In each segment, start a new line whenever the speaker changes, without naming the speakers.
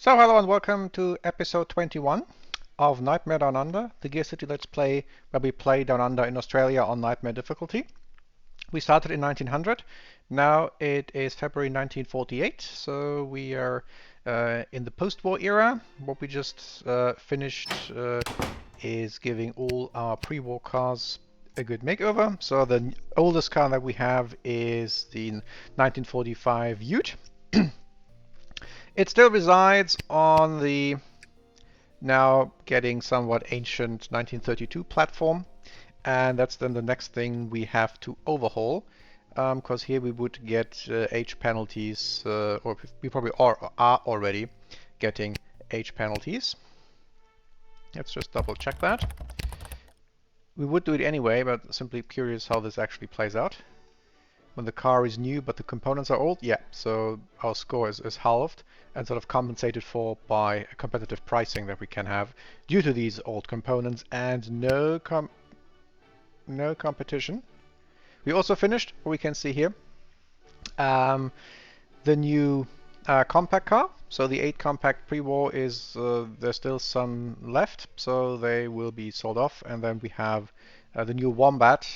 So hello and welcome to episode 21 of Nightmare Down Under, the GearCity Let's Play where we play Down Under in Australia on Nightmare difficulty. We started in 1900, now it is February 1948, so we are in the post-war era. What we just finished is giving all our pre-war cars a good makeover. So the oldest car that we have is the 1945 Ute. It still resides on the now getting somewhat ancient 1932 platform, and that's then the next thing we have to overhaul, because here we would get age penalties, or we probably are already getting age penalties. Let's just double check that. We would do it anyway, but simply curious how this actually plays out. When the car is new but the components are old, yeah, so our score is halved and sort of compensated for by competitive pricing that we can have due to these old components and no competition. We also finished, what we can see here, the new compact car. So the 8 compact pre-war is, there's still some left, so they will be sold off, and then we have the new Wombat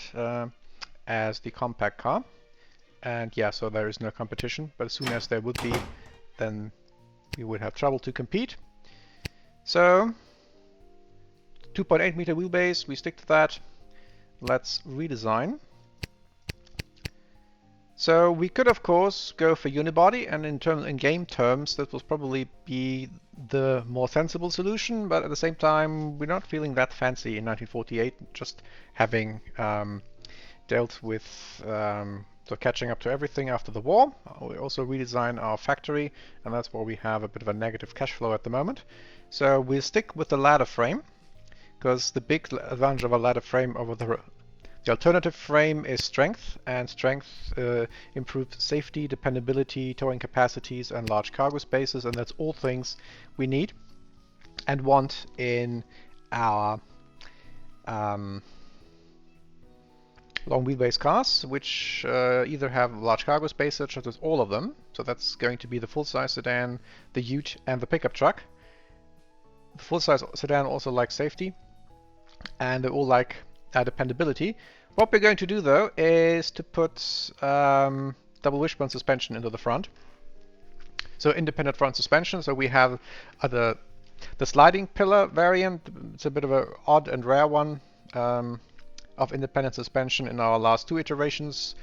as the compact car. And yeah, so there is no competition, but as soon as there would be, then we would have trouble to compete. So 2.8 meter wheelbase, we stick to that. Let's redesign. So we could of course go for unibody, and in game terms that will probably be the more sensible solution, but at the same time we're not feeling that fancy in 1948, just having dealt with so catching up to everything after the war. We also redesign our factory, and that's where we have a bit of a negative cash flow at the moment. So we'll stick with the ladder frame, because the big advantage of a ladder frame over the alternative frame is strength, and strength improves safety, dependability, towing capacities, and large cargo spaces, and that's all things we need and want in our long wheelbase cars, which either have large cargo space, such as all of them. So that's going to be the full-size sedan, the Ute, and the pickup truck. The full-size sedan also likes safety, and they all like dependability. What we're going to do though is to put double wishbone suspension into the front. So independent front suspension. So we have the sliding pillar variant. It's a bit of an odd and rare one. Of independent suspension in our last 2 iterations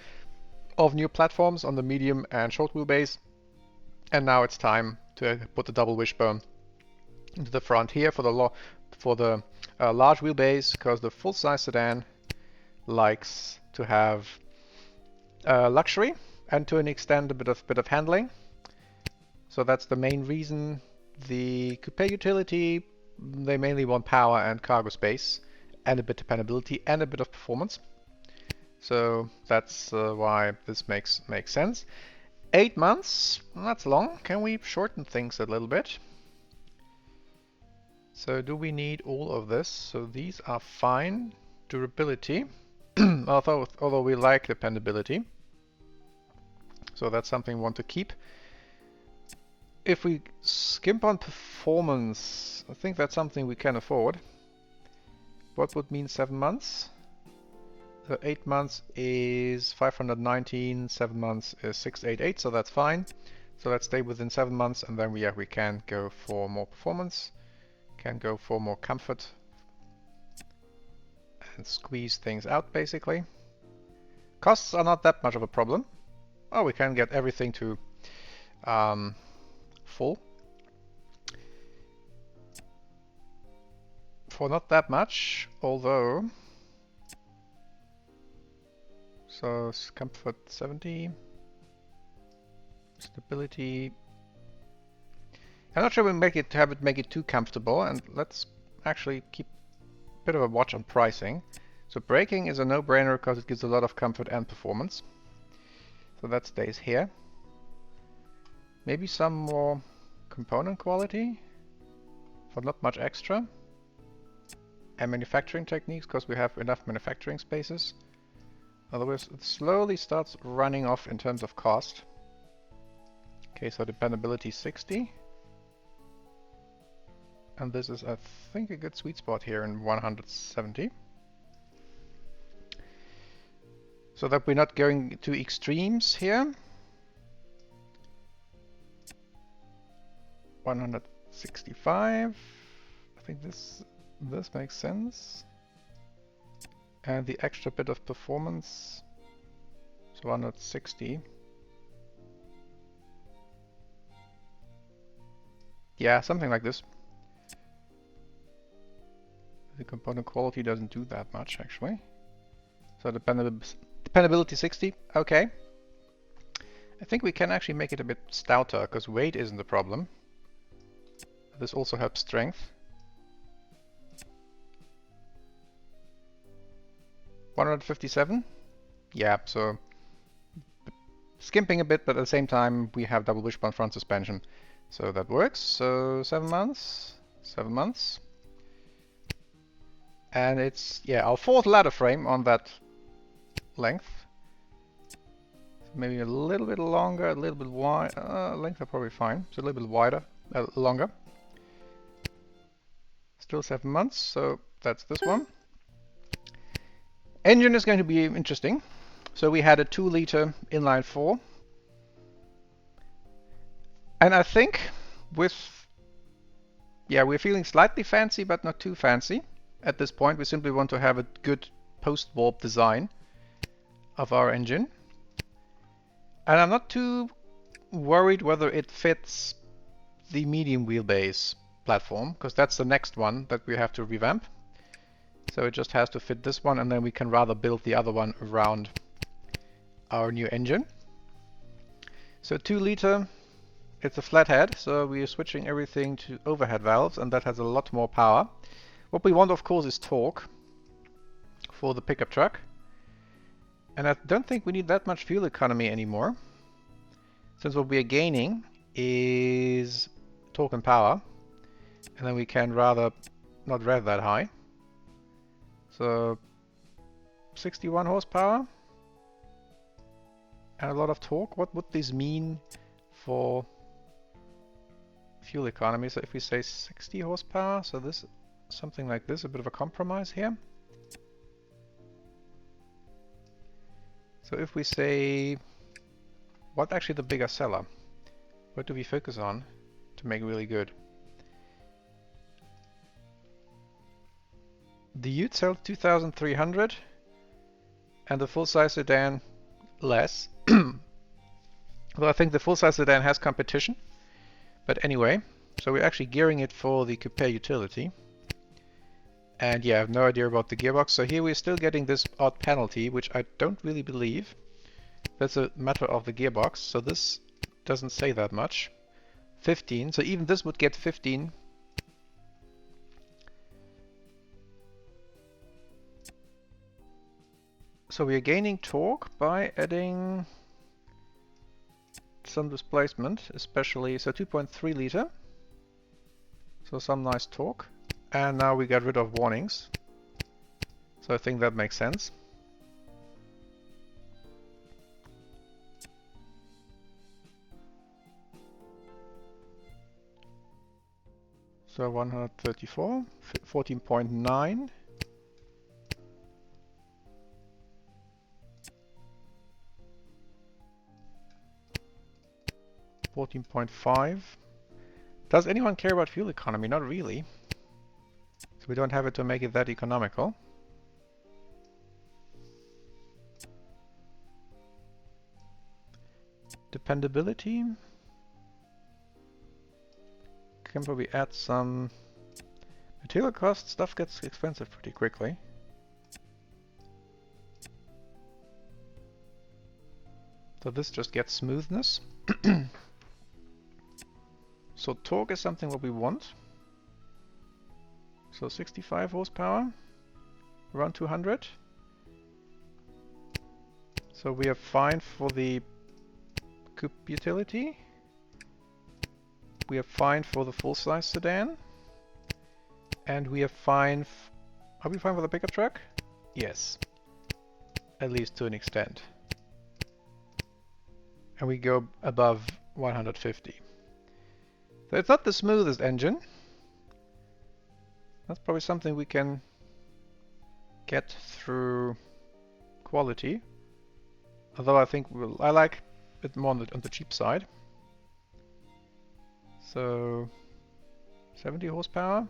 of new platforms on the medium and short wheelbase. And now it's time to put the double wishbone into the front here for the large wheelbase, because the full-size sedan likes to have luxury and to an extent a bit of handling. So that's the main reason. The coupe utility, they mainly want power and cargo space, and a bit of dependability and a bit of performance. So that's why this makes sense. 8 months, that's long. Can we shorten things a little bit? So do we need all of this? So these are fine. Durability, although we like dependability. So that's something we want to keep. If we skimp on performance, I think that's something we can afford. What would mean 7 months? So 8 months is 519, 7 months is 688, so that's fine. So let's stay within 7 months, and then we can go for more performance, can go for more comfort, and squeeze things out basically. Costs are not that much of a problem. Oh, we can get everything to full. For not that much, although. So comfort 70, stability. I'm not sure we make it too comfortable, and let's actually keep a bit of a watch on pricing. So braking is a no-brainer because it gives a lot of comfort and performance. So that stays here. Maybe some more component quality for not much extra. And manufacturing techniques, because we have enough manufacturing spaces. Otherwise it slowly starts running off in terms of cost. Okay, so dependability 60. And this is, I think, a good sweet spot here in 170. So that we're not going to extremes here. 165. I think this makes sense. And the extra bit of performance, so 160. Yeah, something like this. The component quality doesn't do that much, actually. So dependability 60, okay. I think we can actually make it a bit stouter, because weight isn't the problem. This also helps strength. 157? Yeah, so skimping a bit, but at the same time we have double wishbone front suspension. So that works. So 7 months. 7 months. And it's, yeah, our fourth ladder frame on that length. Maybe a little bit longer, a little bit wide. Length are probably fine. So a little bit wider, longer. Still 7 months, so that's this one. Engine is going to be interesting. So we had a 2-liter inline 4. And I think with, yeah, we're feeling slightly fancy, but not too fancy. At this point, we simply want to have a good post-warp design of our engine. And I'm not too worried whether it fits the medium wheelbase platform, because that's the next one that we have to revamp. So it just has to fit this one, and then we can rather build the other one around our new engine. So 2-liter, it's a flathead, so we are switching everything to overhead valves, and that has a lot more power. What we want, of course, is torque for the pickup truck. And I don't think we need that much fuel economy anymore, since what we are gaining is torque and power, and then we can rather not rev that high. So 61 horsepower and a lot of torque. What would this mean for fuel economy? So if we say 60 horsepower, so this, something like this, a bit of a compromise here. So if we say, what actually the bigger seller? What do we focus on to make really good? The Ute sells 2,300 and the full-size sedan less. Well, I think the full-size sedan has competition. But anyway, so we're actually gearing it for the coupe utility. And yeah, I have no idea about the gearbox. So here we're still getting this odd penalty, which I don't really believe. That's a matter of the gearbox. So this doesn't say that much. 15. So even this would get 15. So we are gaining torque by adding some displacement, especially, so 2.3 liter. So some nice torque. And now we got rid of warnings. So I think that makes sense. So 134, 14.9. 14.5. Does anyone care about fuel economy? Not really. So we don't have it to make it that economical. Dependability. Can probably add some material cost. Stuff gets expensive pretty quickly. So this just gets smoothness. So torque is something what we want. So 65 horsepower, around 200. So we are fine for the coupe utility. We are fine for the full-size sedan. And we are fine. Are we fine for the pickup truck? Yes. At least to an extent. And we go above 150. So it's not the smoothest engine, That's probably something we can get through quality. Although I think I like it more on the cheap side. So 70 horsepower.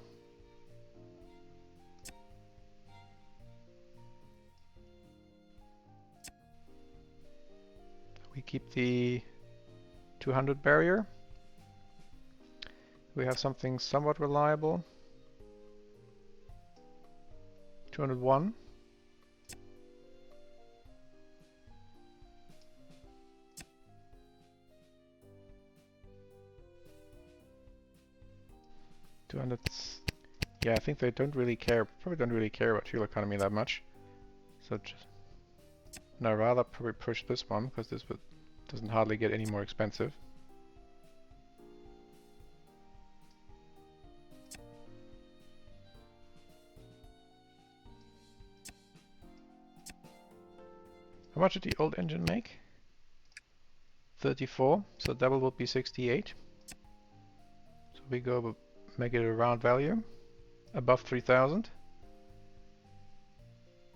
We keep the 200 barrier. We have something somewhat reliable. 201. Yeah, I think they don't really care. Probably don't really care about fuel economy that much. So just, no, rather probably push this one because this doesn't hardly get any more expensive. How much did the old engine make? 34, so double would be 68. So we go make it a round value, above 3,000.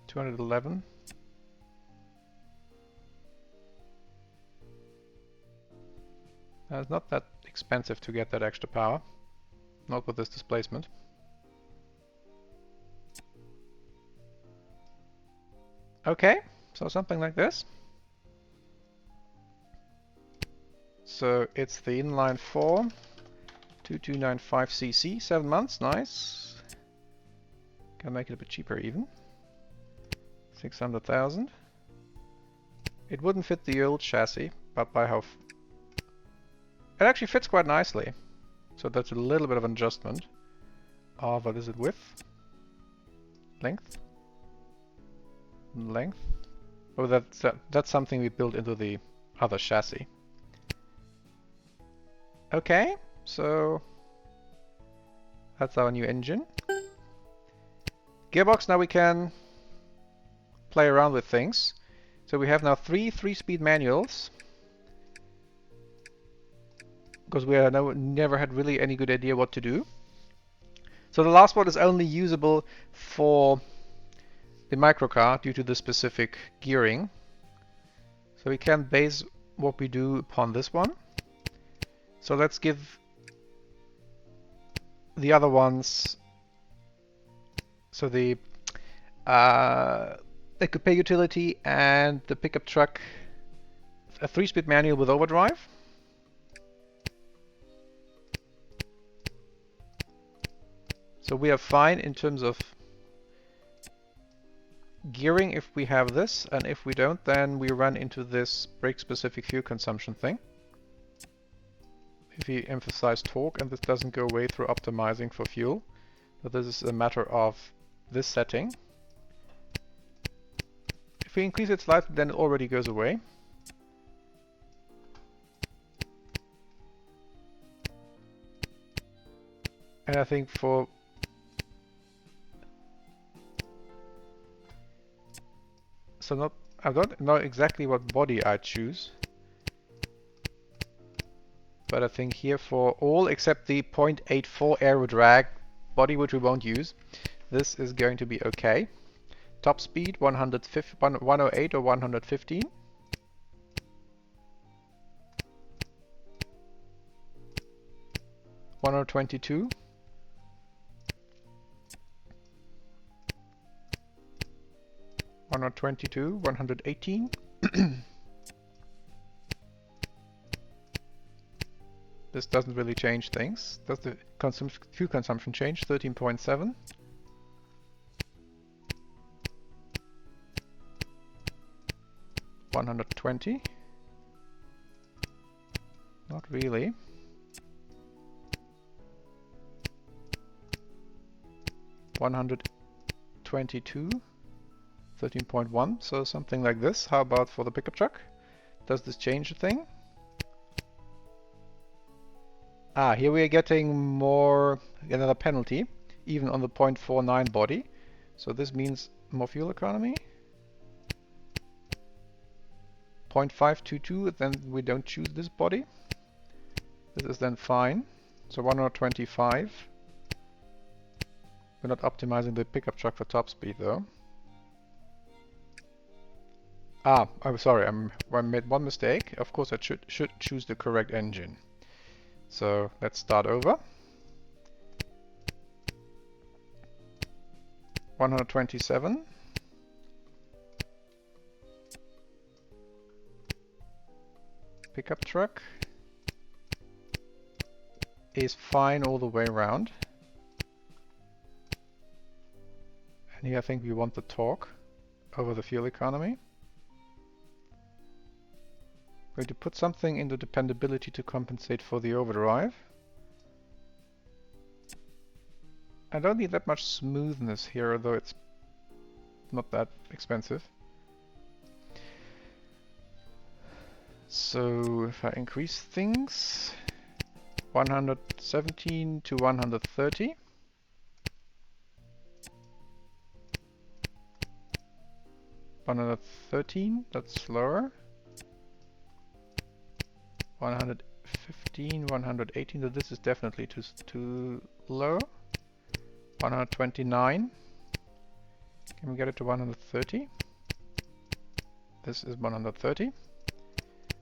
211. Now it's not that expensive to get that extra power, not with this displacement. Okay, so something like this. So it's the inline 4, 2295cc, 7 months, nice. Can make it a bit cheaper even. 600,000. It wouldn't fit the old chassis, but by how... It actually fits quite nicely. So that's a little bit of an adjustment. What is it, width? Length? Length? Oh, that's something we built into the other chassis. Okay, so that's our new engine. Gearbox, now we can play around with things. So we have now three 3-speed manuals. Because we never had really any good idea what to do. So the last one is only usable for the microcar due to the specific gearing. So we can base what we do upon this one. So let's give the other ones, so the coupe utility and the pickup truck, a 3-speed manual with overdrive. So we are fine in terms of gearing if we have this, and if we don't, then we run into this brake-specific fuel consumption thing. If we emphasize torque, and this doesn't go away through optimizing for fuel, but this is a matter of this setting. If we increase it slightly, then it already goes away. And I think for I don't know exactly what body I choose. But I think here for all except the 0.84 aero drag body, which we won't use, this is going to be okay. Top speed 108 or 115. $122. $122, 118. This doesn't really change things. Does the fuel consumption change? 13.7. $120. Not really. $122. 13.1, so something like this. How about for the pickup truck? Does this change a thing? Here we are getting another penalty, even on the 0.49 body. So this means more fuel economy. 0.522, then we don't choose this body. This is then fine. So 125. We're not optimizing the pickup truck for top speed though. Ah, I'm sorry, I made one mistake. Of course I should choose the correct engine. So let's start over. 127. Pickup truck is fine all the way around. And here I think we want the torque over the fuel economy. We're going to put something in the dependability to compensate for the overdrive. I don't need that much smoothness here, although it's not that expensive. So if I increase things, 117 to 130. 113, that's slower. 115, 118, so this is definitely too low. 129. Can we get it to 130? This is 130.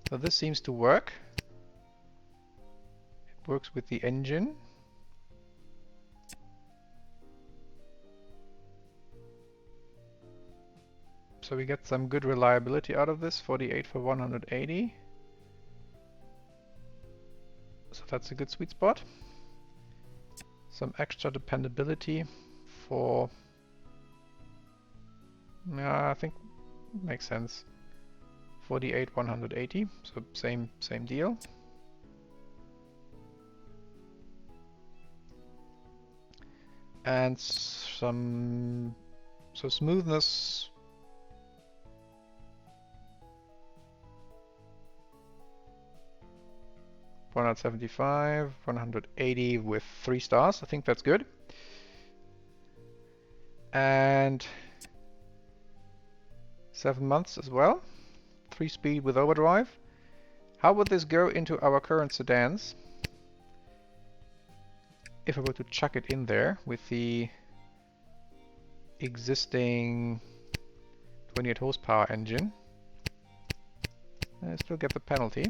So this seems to work. It works with the engine. So we get some good reliability out of this, 48 for 180. So that's a good sweet spot. Some extra dependability for, I think makes sense. 48, 180, so same deal. And some, so smoothness, $175, 180 with 3 stars. I think that's good. And 7 months as well. 3-speed with overdrive. How would this go into our current sedans? If I were to chuck it in there with the existing 28 horsepower engine, I still get the penalty.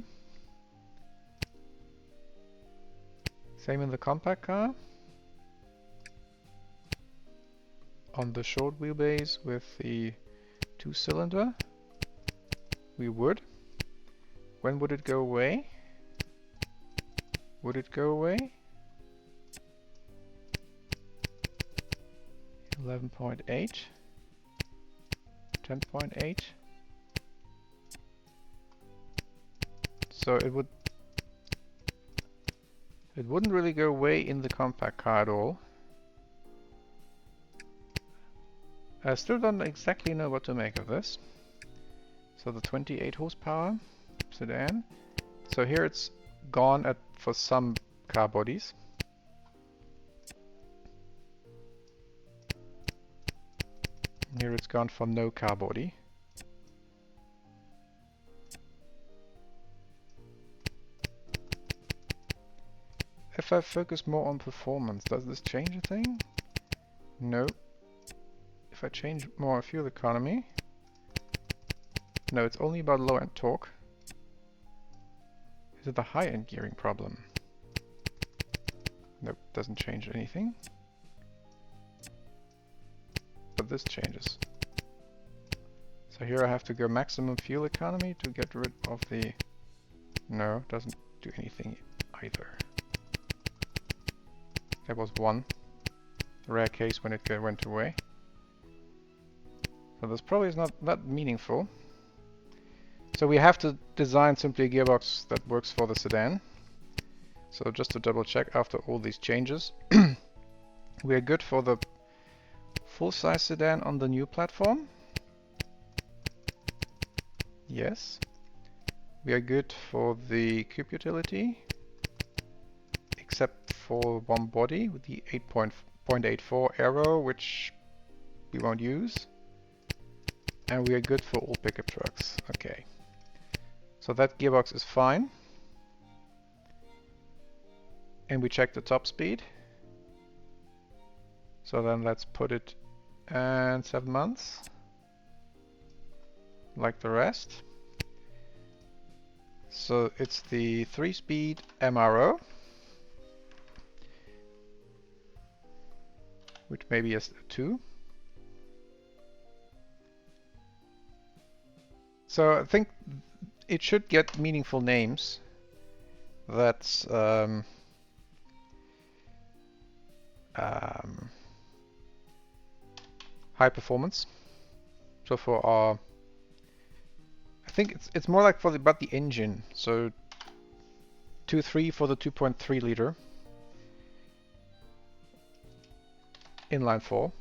Same in the compact car. On the short wheelbase with the 2-cylinder, we would. When would it go away? Would it go away? 11.8, 10.8. So it wouldn't really go away in the compact car at all. I still don't exactly know what to make of this. So the 28 horsepower sedan. So here it's gone for some car bodies. Here it's gone for no car body. If I focus more on performance, does this change a thing? No. If I change more on fuel economy, no, it's only about low-end torque. Is it the high-end gearing problem? Nope, doesn't change anything. But this changes. So here I have to go maximum fuel economy to get rid of the... No, doesn't do anything either. That was one rare case when it went away. So this probably is not that meaningful. So we have to design simply a gearbox that works for the sedan. So just to double check, after all these changes, we are good for the full-size sedan on the new platform. Yes. We are good for the Cube utility, except for one body with the 8.84 aero, which we won't use. And we are good for all pickup trucks. Okay. So that gearbox is fine. And we check the top speed. So then let's put it at 7 months, like the rest. So it's the 3-speed MRO, which maybe is 2. So I think it should get meaningful names. That's high performance. So for our, I think it's more like for about the engine. So 2.3 for the 2.3 liter inline 4.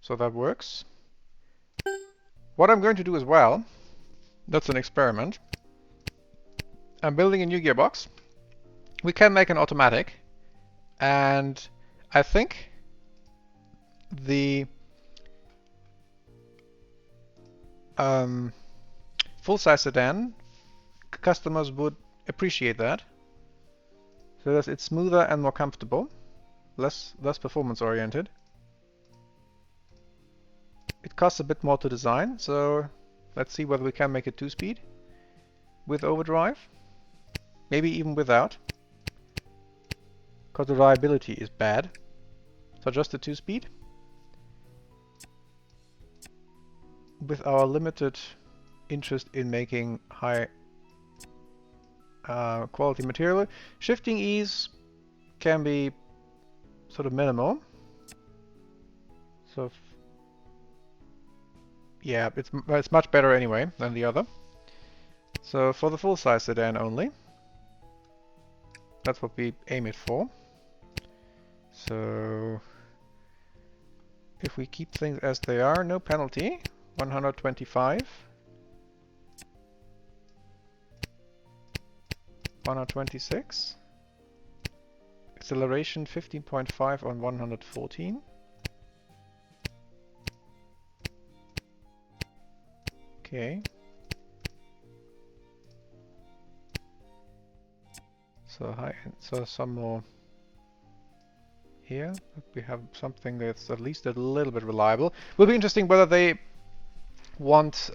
So that works. What I'm going to do as well, that's an experiment. I'm building a new gearbox. We can make an automatic, and I think the full-size sedan customers would appreciate that. So that it's smoother and more comfortable, less performance oriented. It costs a bit more to design, so let's see whether we can make it 2-speed with overdrive, maybe even without, because the reliability is bad. So just a 2-speed. With our limited interest in making high quality material, shifting ease can be sort of minimal. So yeah, it's much better anyway than the other. So for the full-size sedan only, that's what we aim it for. So if we keep things as they are, no penalty, 125, 126, acceleration 15.5 on 114. Okay. So some more here. We have something that's at least a little bit reliable. Will be interesting whether they want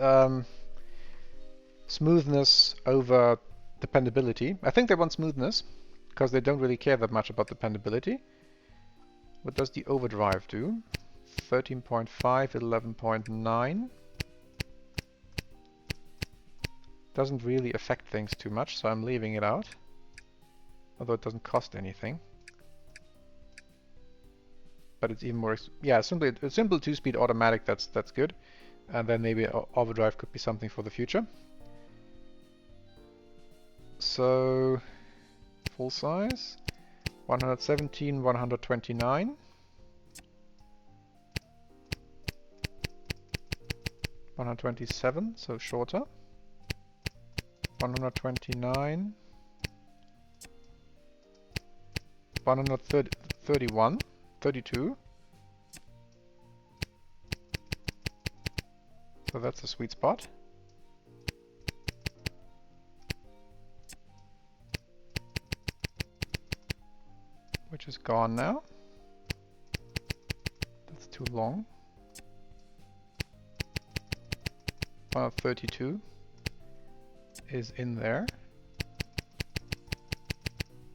smoothness over dependability. I think they want smoothness because they don't really care that much about dependability. What does the overdrive do? 13.5, 11.9. Doesn't really affect things too much, so I'm leaving it out. Although it doesn't cost anything. But it's even more, yeah, a simple 2-speed automatic, that's good. And then maybe overdrive could be something for the future. So full size, 117, 129. 127, so shorter. 129. 131, 32. So that's the sweet spot. Which is gone now. That's too long. 132 is in there.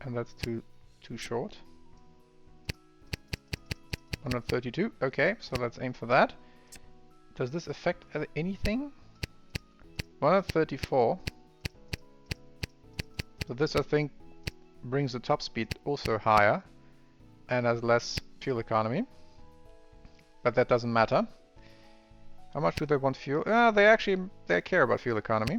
And that's too short. 132, okay, so let's aim for that. Does this affect anything? 134. So this, I think, brings the top speed also higher and has less fuel economy. But that doesn't matter. How much do they want fuel? They care about fuel economy.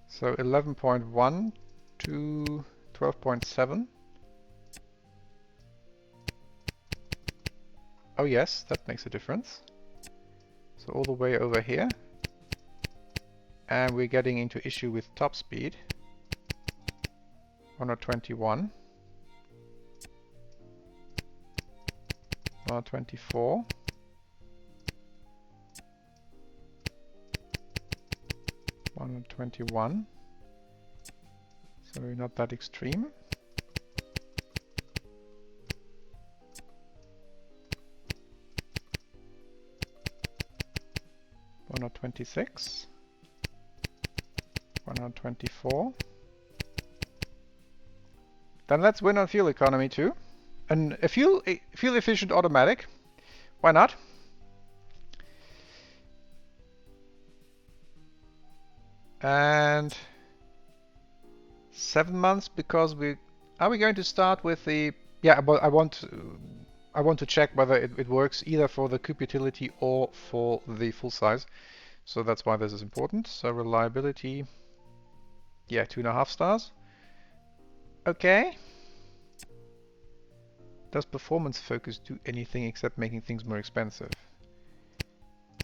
So 11.1 to 12.7. Oh yes, that makes a difference. So all the way over here. And we're getting into issue with top speed. 121. 124. 121. So we're not that extreme. One hundred 26. 124. Then let's win on fuel economy too. And a fuel efficient automatic. Why not? And 7 months because are we going to start with the but I want to check whether it works either for the coupe utility or for the full size. So that's why this is important. So reliability, yeah, 2.5 stars. Okay. Does performance focus do anything except making things more expensive?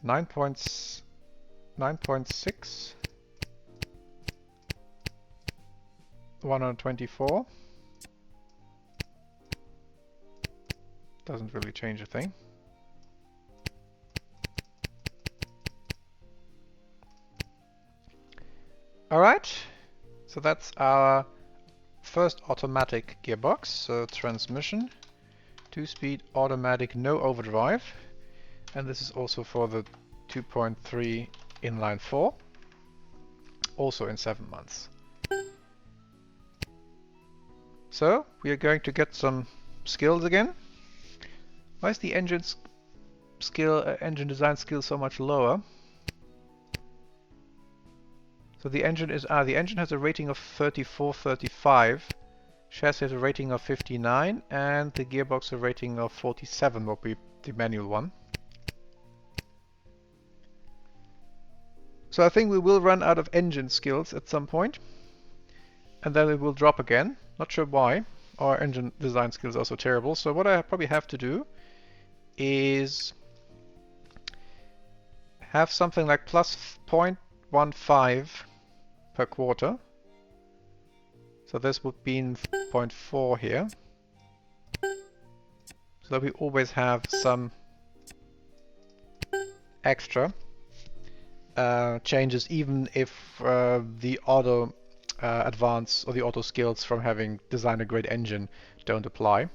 9.6. 124. Doesn't really change a thing. Alright, so that's our first automatic gearbox. So transmission, 2-speed automatic, no overdrive. And this is also for the 2.3 inline 4, also in 7 months. So we are going to get some skills again. Why is the engine design skill so much lower? So the engine has a rating of 34, 35. Chassis has a rating of 59, and the gearbox a rating of 47, will be the manual one. So I think we will run out of engine skills at some point, and then it will drop again. Not sure why. Our engine design skills are so terrible. So what I probably have to do is have something like plus 0.15 per quarter. So this would be in 0.4 here. So that we always have some extra changes, even if the auto advance or the auto skills from having designed a great engine don't apply.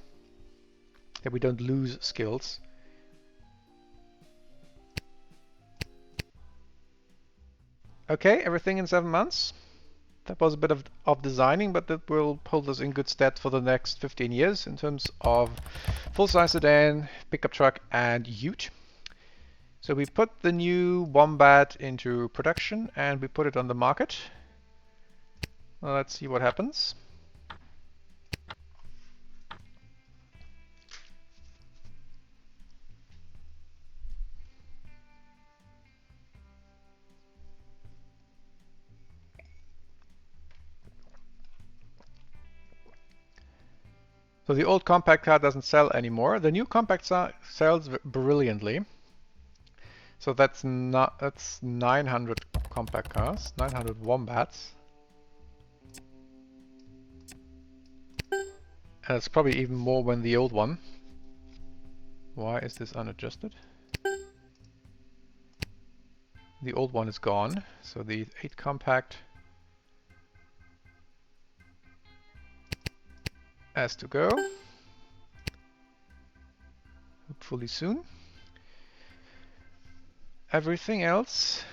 That we don't lose skills. Okay, everything in 7 months. That was a bit of designing, but that will hold us in good stead for the next 15 years in terms of full-size sedan, pickup truck, and ute. So we put the new Wombat into production and we put it on the market. Well, let's see what happens. So the old compact car doesn't sell anymore. The new compact sells brilliantly. So that's 900 compact cars, 900 Wombats. And it's probably even more than the old one. Why is this unadjusted? The old one is gone, so the 8 compact has to go. Hopefully soon. Everything else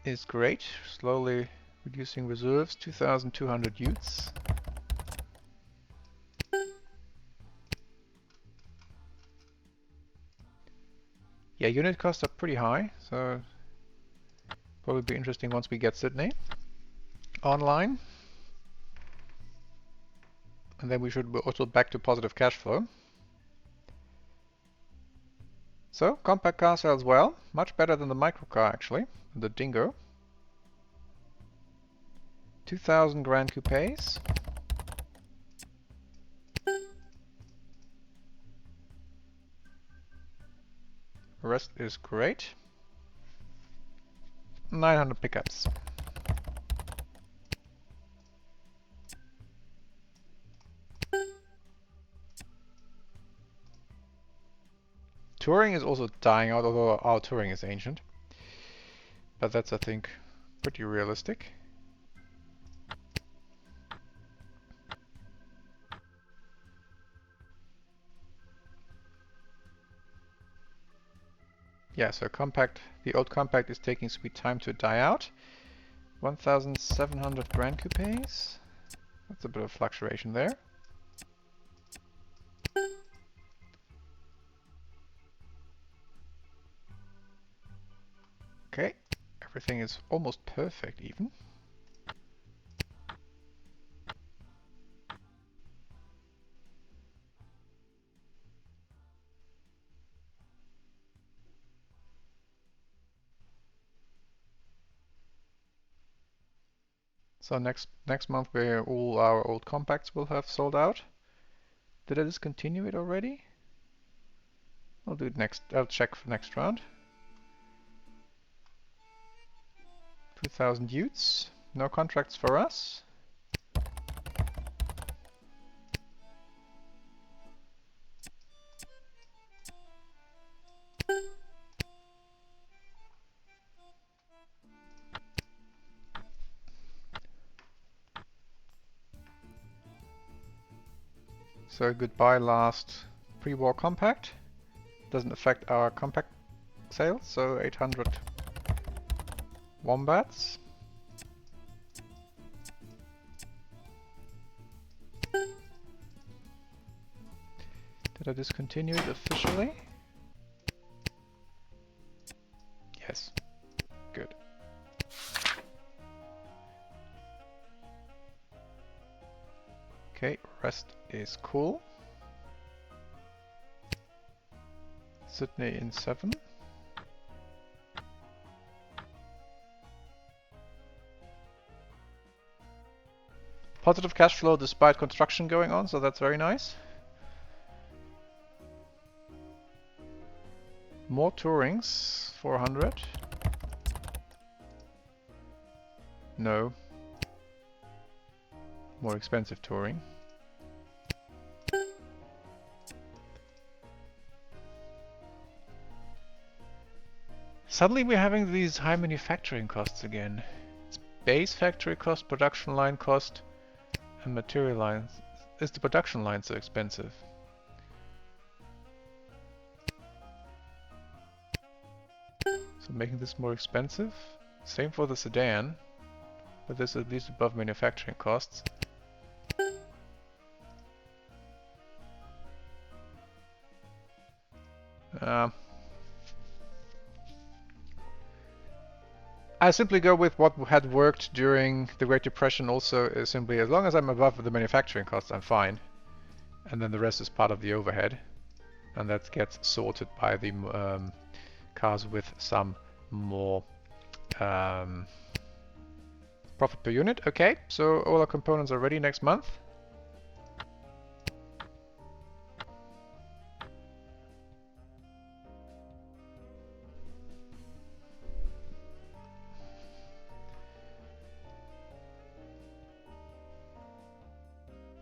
is great. Slowly reducing reserves, 2,200 utes. Yeah, unit costs are pretty high, so probably be interesting once we get Sydney online. And then we should be also back to positive cash flow. So, compact car sells well, much better than the microcar actually, the Dingo. 2,000 Grand Coupes. The rest is great. 900 pickups. Touring is also dying out, although our touring is ancient. But that's, I think, pretty realistic. Yeah, so compact, the old compact is taking sweet time to die out. 1,700 Grand Coupes. That's a bit of fluctuation there. Okay, everything is almost perfect even. So next month all our old compacts will have sold out. Did I discontinue it already? I'll do it next. I'll check for next round. 2,000 utes. No contracts for us. So goodbye last pre-war compact. Doesn't affect our compact sales, so 800 wombats. Did I discontinue it officially? Yes. Good. Okay, rest is cool. Sydney in 7. Positive cash flow despite construction going on, so that's very nice. More tourings, 400. No. More expensive touring. Suddenly we're having these high manufacturing costs again. It's base factory cost, production line cost, and material lines. Is the production line so expensive? So making this more expensive. Same for the sedan, but this is at least above manufacturing costs. I simply go with what had worked during the Great Depression also, simply as long as I'm above the manufacturing costs, I'm fine. And then the rest is part of the overhead. And that gets sorted by the cars with some more profit per unit. Okay, so all our components are ready next month.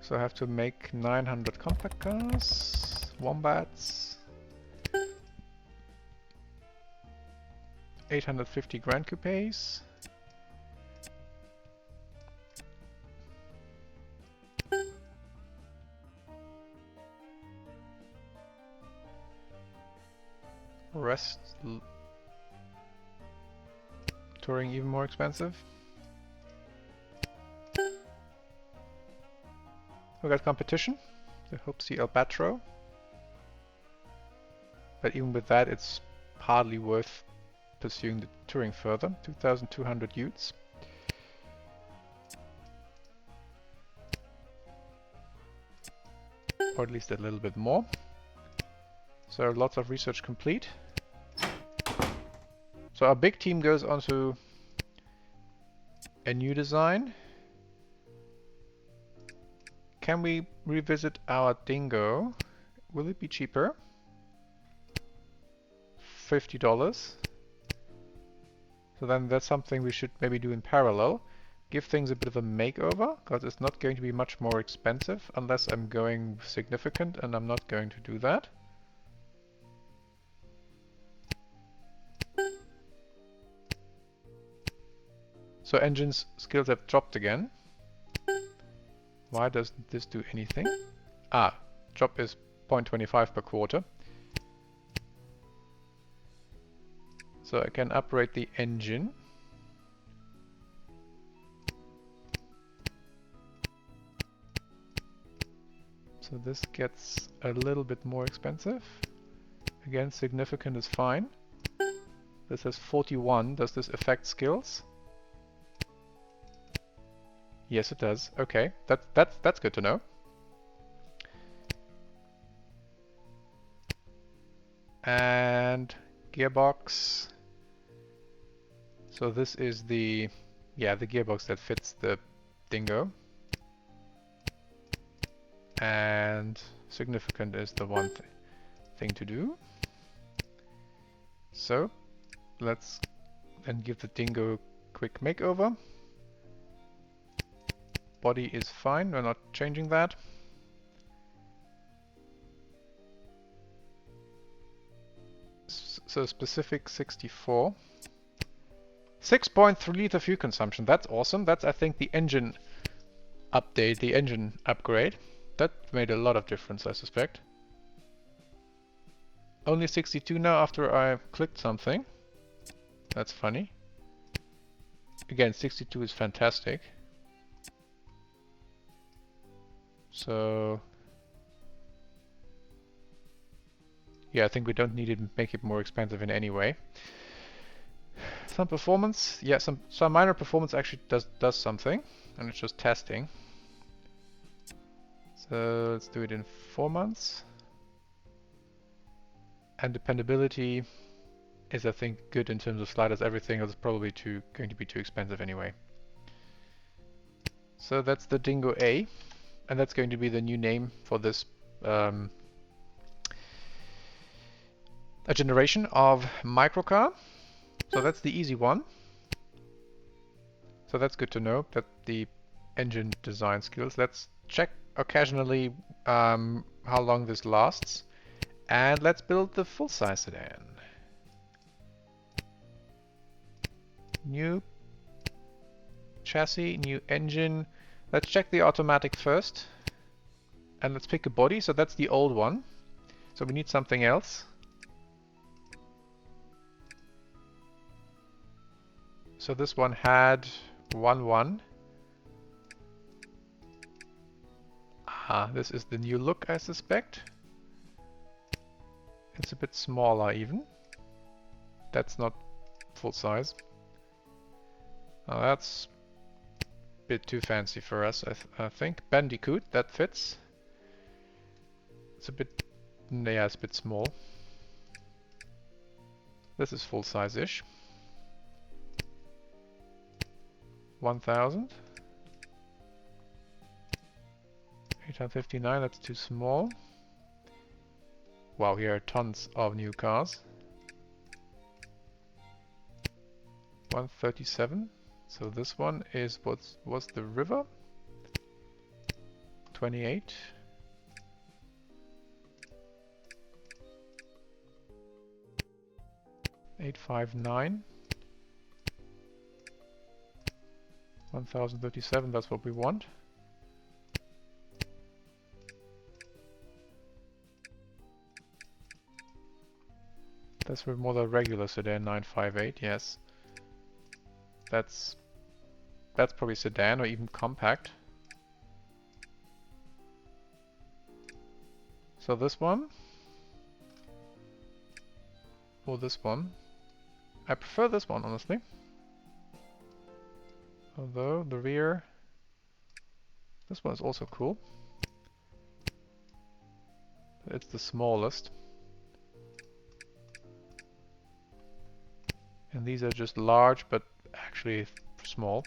So I have to make 900 compact cars, wombats, 850 Grand Coupes. Rest touring even more expensive. We got competition, the Hoopsie Albatro. But even with that, it's hardly worth pursuing the touring further. 2,200 utes. Or at least a little bit more. So lots of research complete. So our big team goes on to a new design. Can we revisit our Dingo? Will it be cheaper? $50. So then that's something we should maybe do in parallel. Give things a bit of a makeover, because it's not going to be much more expensive unless I'm going significant, and I'm not going to do that. So engines skills have dropped again. Why doesn't this do anything? Ah, drop is 0.25 per quarter. So I can operate the engine. So this gets a little bit more expensive. Again, significant is fine. This has 41. Does this affect skills? Yes, it does. Okay, that's good to know. And gearbox. So this is the gearbox that fits the Dingo. And significant is the one thing to do. So let's then give the Dingo a quick makeover. Body is fine, we're not changing that. So specific 64. 6.3 liter fuel consumption, that's awesome. That's I think the engine update, the engine upgrade. That made a lot of difference, I suspect. Only 62 now after I clicked something. That's funny. Again, 62 is fantastic. So yeah, I think we don't need to make it more expensive in any way. Some performance, yeah, some minor performance actually does something, and it's just testing. So let's do it in 4 months. And dependability is, I think, good in terms of sliders. Everything else is probably going to be too expensive anyway. So that's the Dingo A, and that's going to be the new name for this a generation of microcar. So that's the easy one. So that's good to know, that the engine design skills. Let's check occasionally how long this lasts. And let's build the full-size sedan. New chassis, new engine. Let's check the automatic first. And let's pick a body. So that's the old one. So we need something else. So this one had 1.1. Ah, this is the new look, I suspect. It's a bit smaller even. That's not full size. Oh, that's a bit too fancy for us, I think. Bandicoot, that fits. It's a bit, yeah, it's a bit small. This is full size-ish. 1000. 859, that's too small. Wow, here are tons of new cars. 137. So this one is what's the river? 28. 859. 1037, that's what we want. That's more the regular sedan, 958, yes. That's probably sedan or even compact. So this one or this one. I prefer this one, honestly. Although the rear, this one is also cool. It's the smallest. And these are just large, but actually small.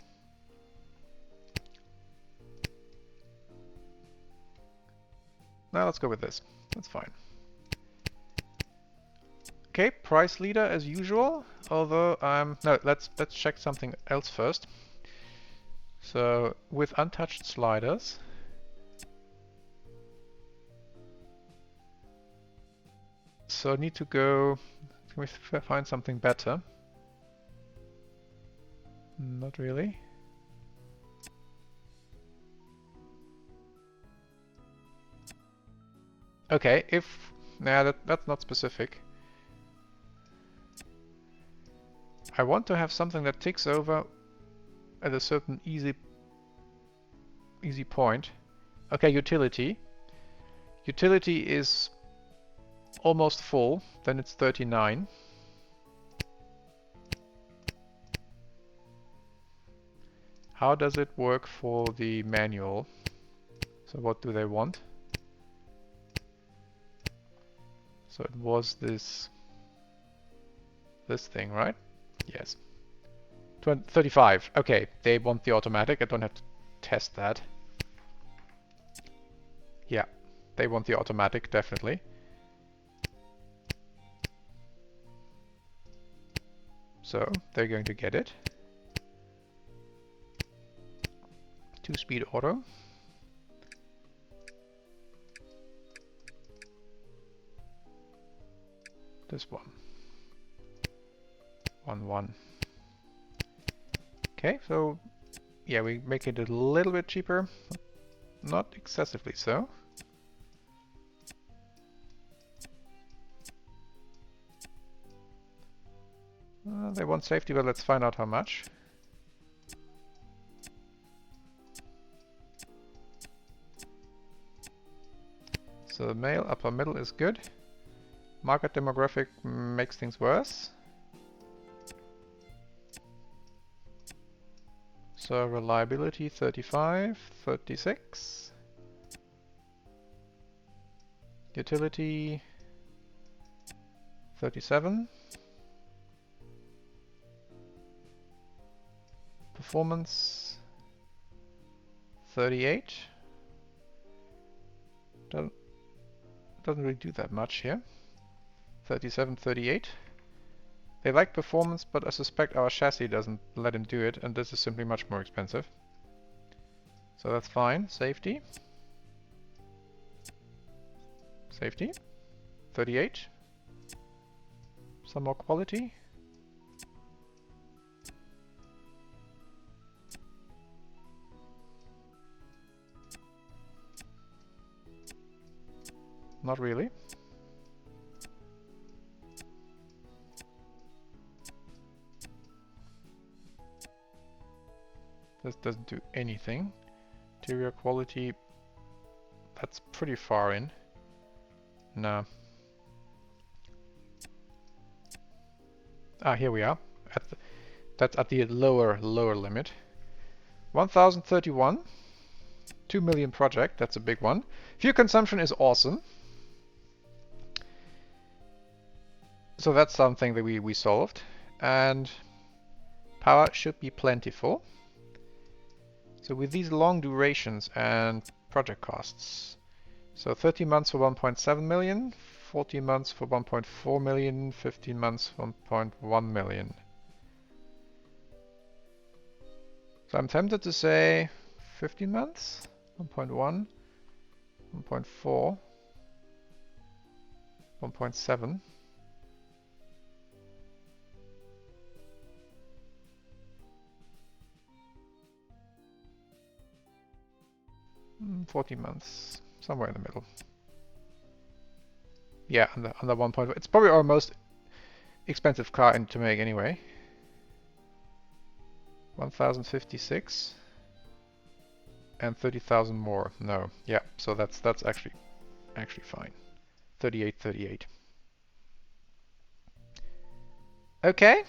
Now let's go with this. That's fine. Okay, price leader as usual. Although no, let's check something else first. So with untouched sliders, so I need to go. Can we find something better? Not really. Okay, if nah, that's not specific. I want to have something that ticks over at a certain easy point. Okay, utility. Utility is almost full, then it's 39. How does it work for the manual? So what do they want? So it was this thing, right? Yes. 35. Okay, they want the automatic. I don't have to test that. Yeah, they want the automatic, definitely. So they're going to get it. 2-speed auto. This one. 1-1. Okay, so yeah, we make it a little bit cheaper. Not excessively so. They want safety, but let's find out how much. So male, upper middle is good. Market demographic makes things worse. So reliability 35, 36. Utility 37. Performance 38. Doesn't really do that much here. 37, 38. They like performance, but I suspect our chassis doesn't let him do it, and this is simply much more expensive. So that's fine. Safety. Safety. 38. Some more quality. Not really. This doesn't do anything. Interior quality, that's pretty far in. No. Ah, here we are. That's at the lower limit. 1031. 2 million project, that's a big one. Fuel consumption is awesome. So that's something that we solved. And power should be plentiful. So with these long durations and project costs, so 30 months for 1.7 million, 40 months for 1.4 million, 15 months for 1.1 million. So I'm tempted to say 15 months, 1.1, 1.4, 1.7. 40 months, somewhere in the middle. Yeah, under 1.1. It's probably our most expensive car to make anyway. 1056 and 30,000 more. No, yeah, so that's actually fine. 38. Okay.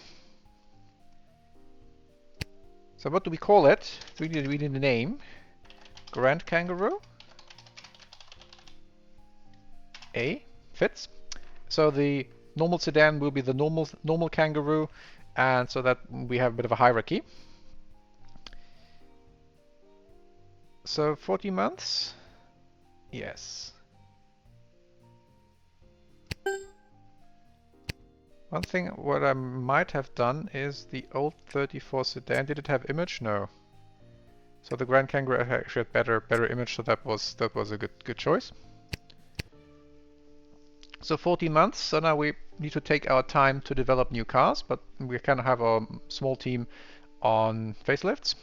So what do we call it? We need a name. Grand Kangaroo. A fits. So the normal sedan will be the normal Kangaroo, and so that we have a bit of a hierarchy. So 40 months. Yes. One thing what I might have done is the old 34 sedan. Did it have image? No. So the Grand Kangaroo actually had better image, so that was a good choice. So 40 months, so now we need to take our time to develop new cars, but we kind of have a small team on facelifts.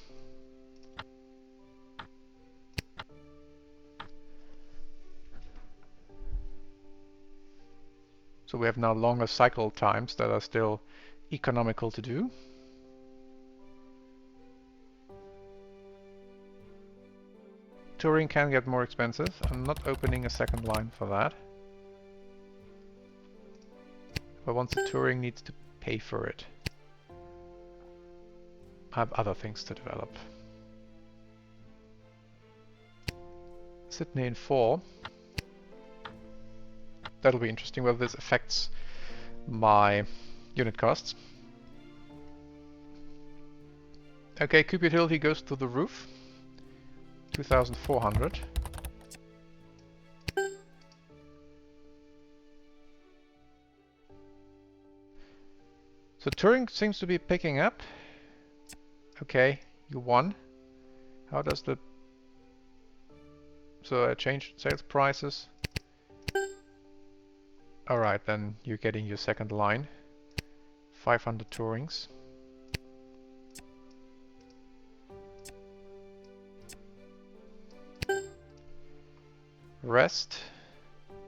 So we have now longer cycle times that are still economical to do. Touring can get more expensive. I'm not opening a second line for that. But once the touring needs to pay for it. I have other things to develop. Sydney in 4. That'll be interesting whether this affects my unit costs. Okay, Cube Utility goes to the roof. 2,400. So touring seems to be picking up. Okay, you won. How does the... So I changed sales prices. Alright, then you're getting your second line. 500 tourings. Rest.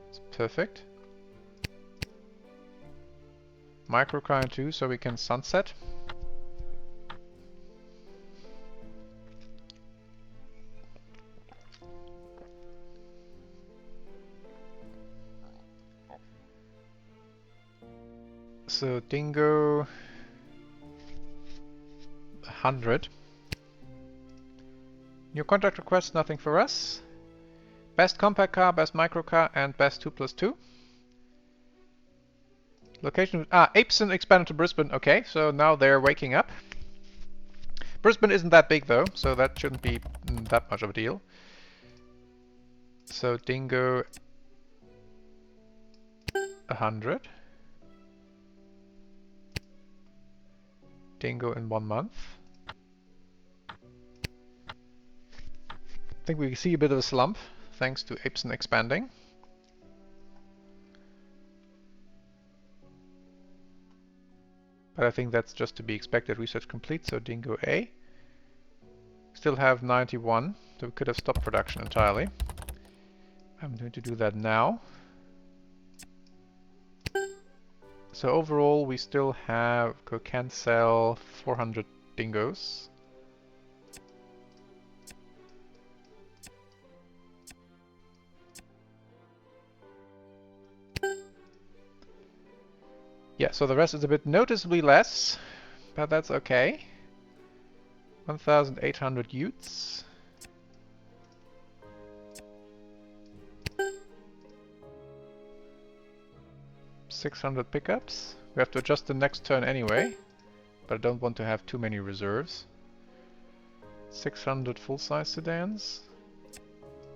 It's perfect. Microcar in 2 so we can sunset. So Dingo 100. New contract request, nothing for us. Best compact car, best microcar, and best 2+2. Location, Apesen expanded to Brisbane. Okay, so now they're waking up. Brisbane isn't that big though, so that shouldn't be that much of a deal. So Dingo 100. Dingo in 1 month. I think we see a bit of a slump thanks to Apesen expanding. But I think that's just to be expected. Research complete, so Dingo A. Still have 91, so we could have stopped production entirely. I'm going to do that now. So overall we still can sell 400 Dingos. Yeah, so the rest is a bit noticeably less, but that's okay. 1,800 utes. $600 pickups. We have to adjust the next turn anyway, but I don't want to have too many reserves. 600 full-size sedans.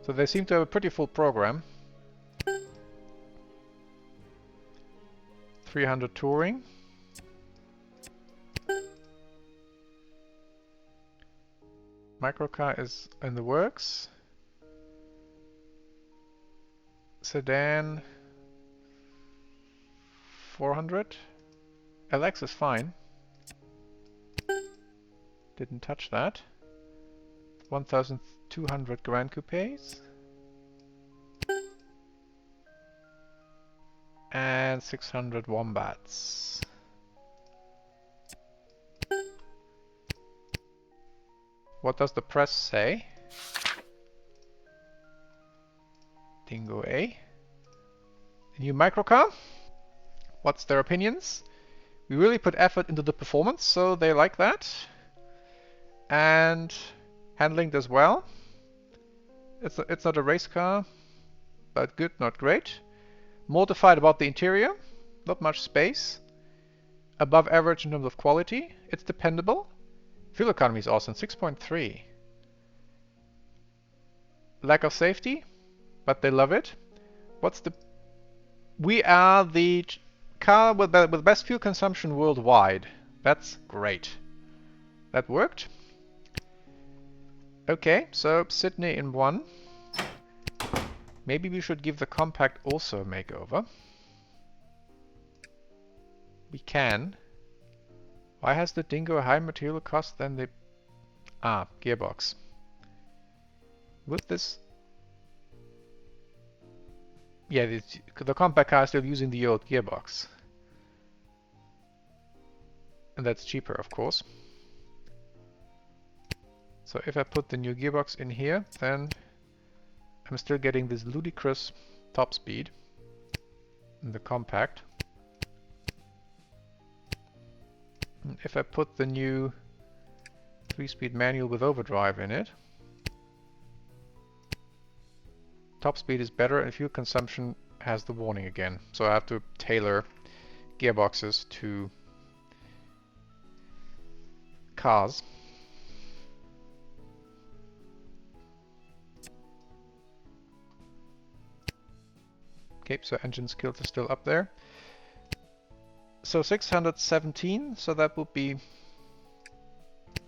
So they seem to have a pretty full program. 300 touring. Microcar is in the works. Sedan 400. LX is fine. Didn't touch that. 1,200 Grand Coupes. And 600 Wombats. What does the press say? Dingo A. The new microcar. What's their opinions? We really put effort into the performance, so they like that. And handling does well. It's not a race car, but good, not great. Mortified about the interior, not much space. Above average in terms of quality. It's dependable. Fuel economy is awesome, 6.3. Lack of safety, but they love it. We are the car with best fuel consumption worldwide. That's great. That worked. Okay, so Sydney in 1. Maybe we should give the compact also a makeover. We can. Why has the Dingo a higher material cost than the... gearbox. With this... Yeah, the compact car is still using the old gearbox. And that's cheaper, of course. So if I put the new gearbox in here, then I'm still getting this ludicrous top speed in the compact. And if I put the new 3-speed manual with overdrive in it, top speed is better and fuel consumption has the warning again. So I have to tailor gearboxes to cars. Okay, so engine skills are still up there. So 617, so that would be...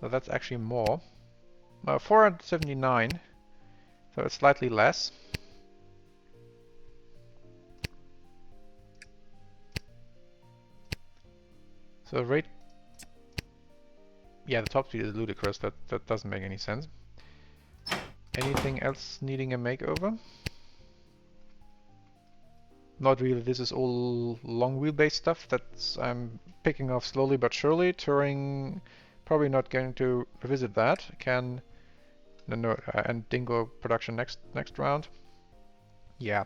well, that's actually more. 479, so it's slightly less. So rate... yeah, the top speed is ludicrous, that doesn't make any sense. Anything else needing a makeover? Not really, this is all long wheelbase stuff that I'm picking off slowly but surely. Touring, probably not going to revisit that. And Dingo production next round. Yeah.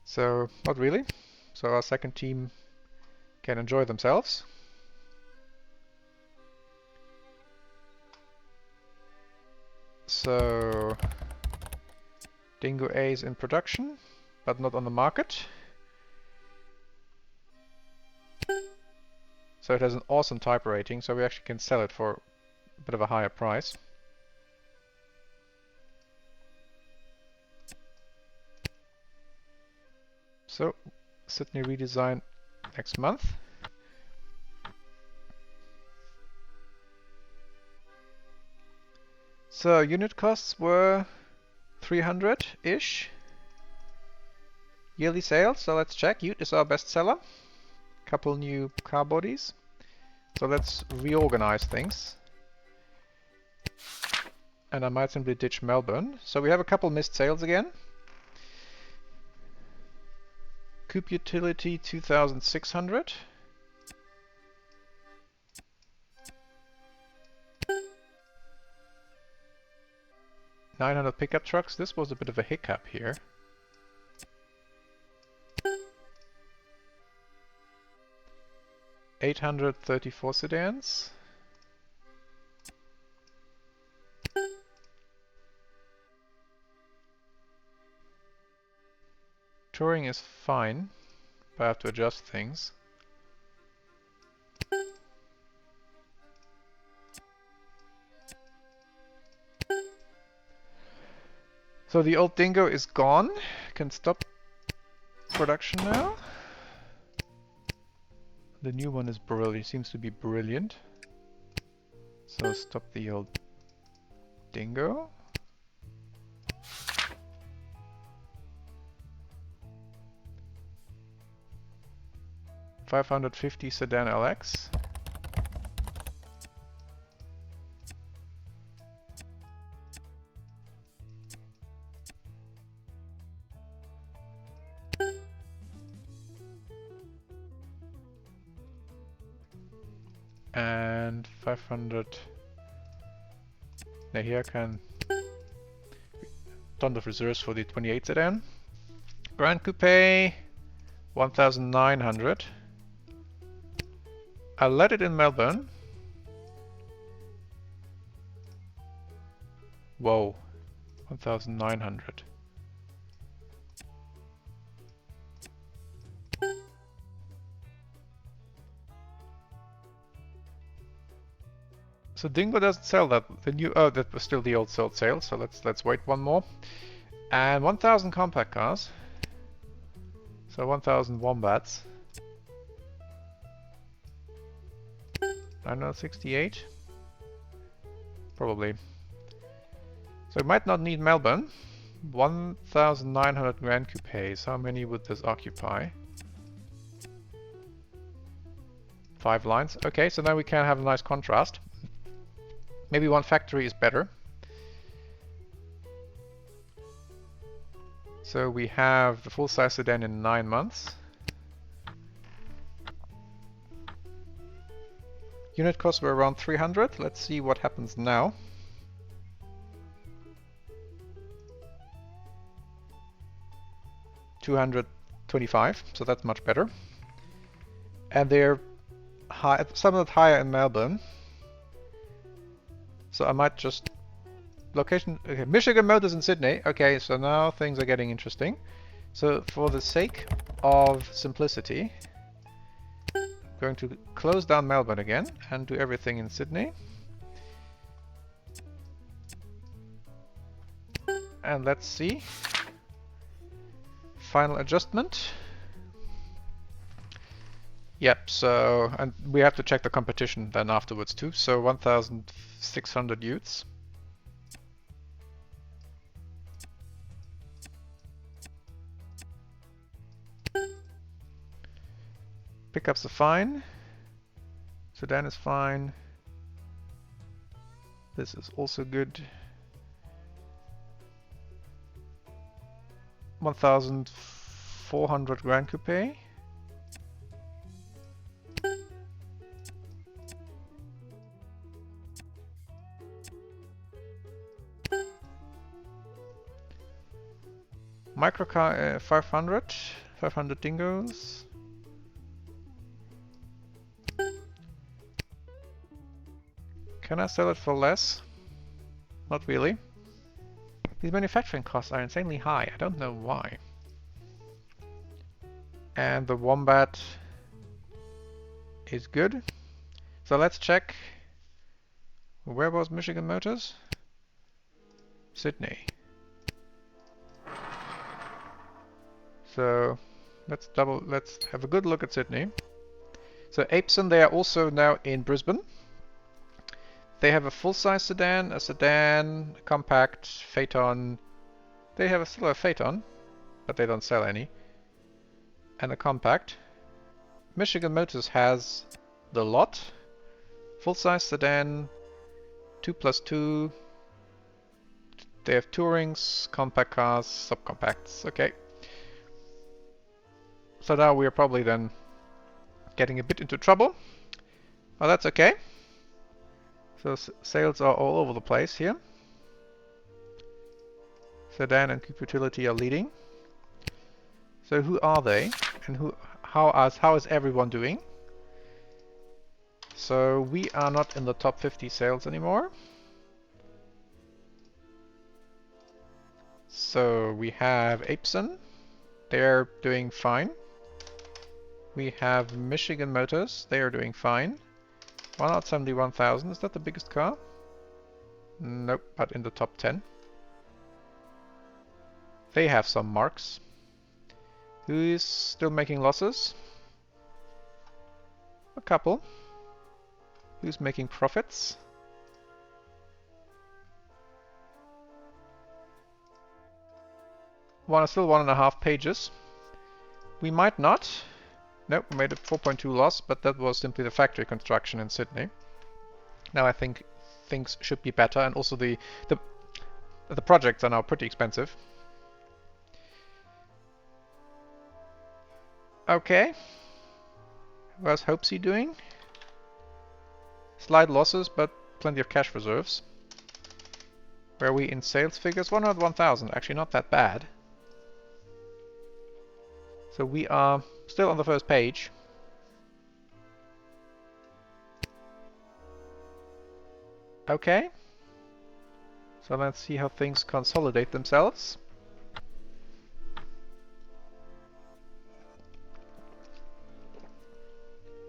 So, not really. So our second team can enjoy themselves. So, Dingo A is in production, but not on the market. So it has an awesome type rating, so we actually can sell it for a bit of a higher price. So, Sydney redesign next month. So unit costs were 300-ish. Yearly sales, so let's check. Ute is our best seller. Couple new car bodies. So let's reorganize things. And I might simply ditch Melbourne. So we have a couple missed sales again. Coupe Utility 2600. $900 pickup trucks. This was a bit of a hiccup here. $834 sedans. Touring is fine, but I have to adjust things. So the old Dingo is gone. Can stop production now. The new one is brilliant. Seems to be brilliant. So stop the old Dingo. $550 sedan LX. And 500. Now here I can ton of reserves for the 28 sedan. Grand Coupe 1900. I'll let it in Melbourne. Whoa, 1900. So Dingo doesn't sell that. The new that was still the old sold sale. So let's wait one more. And 1000 compact cars. So 1000 wombats. 968. Probably. So it might not need Melbourne. 1900 Grand Coupes. How many would this occupy? 5 lines. Okay, so now we can have a nice contrast. Maybe one factory is better. So we have the full-size sedan in 9 months. Unit costs were around 300. Let's see what happens now. $225, so that's much better. And they're high, somewhat higher in Melbourne. So I might just location. Okay, Michigan Motors in Sydney. Okay, so now things are getting interesting. So for the sake of simplicity, I'm going to close down Melbourne again and do everything in Sydney. And let's see. Final adjustment. Yep, so, and we have to check the competition then afterwards too. So 1,600 utes. Pickups are fine. Sedan is fine. This is also good. 1,400 Grand Coupe. Microcar 500 Dingos. Can I sell it for less? Not really. These manufacturing costs are insanely high. I don't know why. And the Wombat is good. So let's check. Where was Michigan Motors? Sydney. So let's have a good look at Sydney. So Apeson, they are also now in Brisbane. They have a full-size sedan, a compact, Phaeton. They have still a Phaeton, but they don't sell any. And a compact. Michigan Motors has the lot. Full-size sedan, 2+2. They have Tourings, compact cars, subcompacts. Okay. So now we are probably then getting a bit into trouble. Well, that's okay. So sales are all over the place here. Sedan and coupe utility are leading. So who are they, and how is everyone doing? So we are not in the top 50 sales anymore. So we have Apeson. They're doing fine. We have Michigan Motors. They are doing fine. 171,000. Is that the biggest car? Nope, but in the top 10. They have some marks. Who is still making losses? A couple. Who's making profits? Still 1.5 pages. We might not. Nope, we made a 4.2 loss, but that was simply the factory construction in Sydney. Now I think things should be better, and also the projects are now pretty expensive. Okay. How's Hopesy doing? Slight losses, but plenty of cash reserves. Where are we in sales figures? 101,000, actually not that bad. So we are still on the first page. Okay. So let's see how things consolidate themselves.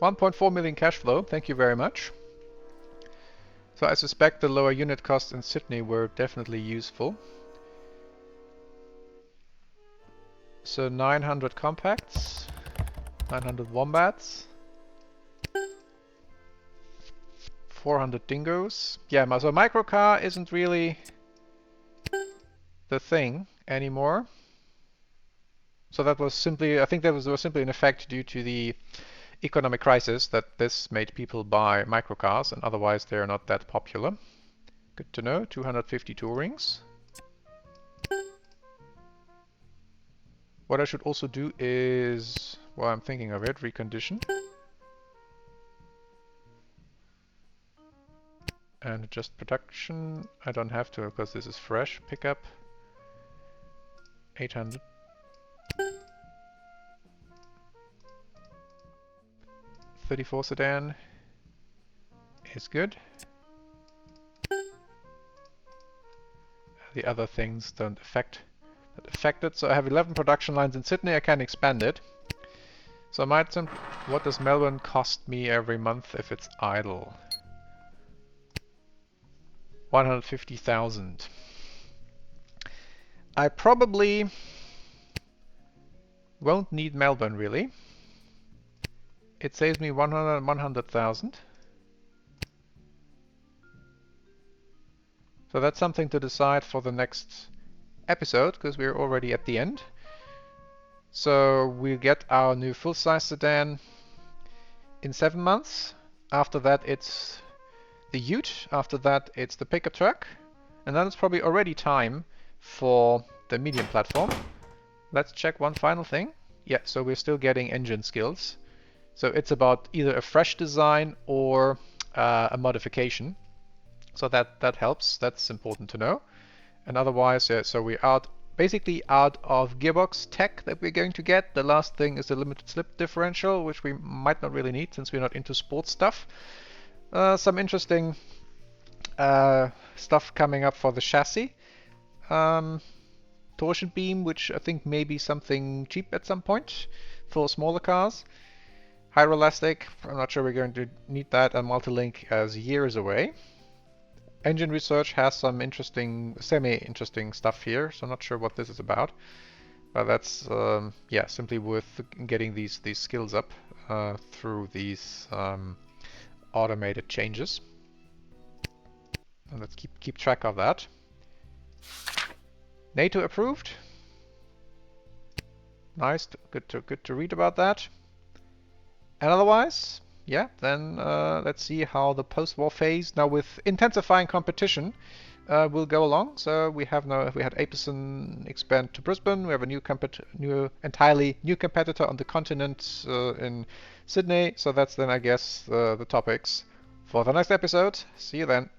$1.4 million cash flow, thank you very much. So I suspect the lower unit costs in Sydney were definitely useful. So 900 compacts, 900 Wombats, 400 Dingos. Yeah, so microcar isn't really the thing anymore. So that was simply, I think that was simply an effect due to the economic crisis that this made people buy microcars, and otherwise they're not that popular. Good to know. 250 Tourings. What I should also do is, while I'm thinking of it, recondition. And adjust production. I don't have to because this is fresh pickup. 800. '34 sedan is good. The other things don't affect it. So I have 11 production lines in Sydney. I can expand it. So I might what does Melbourne cost me every month if it's idle? 150,000. I probably won't need Melbourne really. It saves me 100,000. So that's something to decide for the next episode, because we're already at the end. So we'll get our new full-size sedan in 7 months. After that it's the Ute. After that it's the pickup truck. And then it's probably already time for the medium platform. Let's check one final thing. Yeah, so we're still getting engine skills. So it's about either a fresh design or a modification. So that helps. That's important to know. And otherwise, yeah, so we're basically out of gearbox tech that we're going to get. The last thing is the limited slip differential, which we might not really need since we're not into sports stuff. Some interesting stuff coming up for the chassis. Torsion beam, which I think may be something cheap at some point for smaller cars. Hydroelastic, I'm not sure we're going to need that, and multi-link as years away. Engine research has some interesting, semi-interesting stuff here, so I'm not sure what this is about. But that's, yeah, simply worth getting these skills up through these automated changes. And let's keep track of that. NATO approved. Nice, good to read about that. And otherwise, yeah, then let's see how the post-war phase, now with intensifying competition, will go along. So we had Apison expand to Brisbane. We have a entirely new competitor on the continent in Sydney. So that's then, I guess, the topics for the next episode. See you then.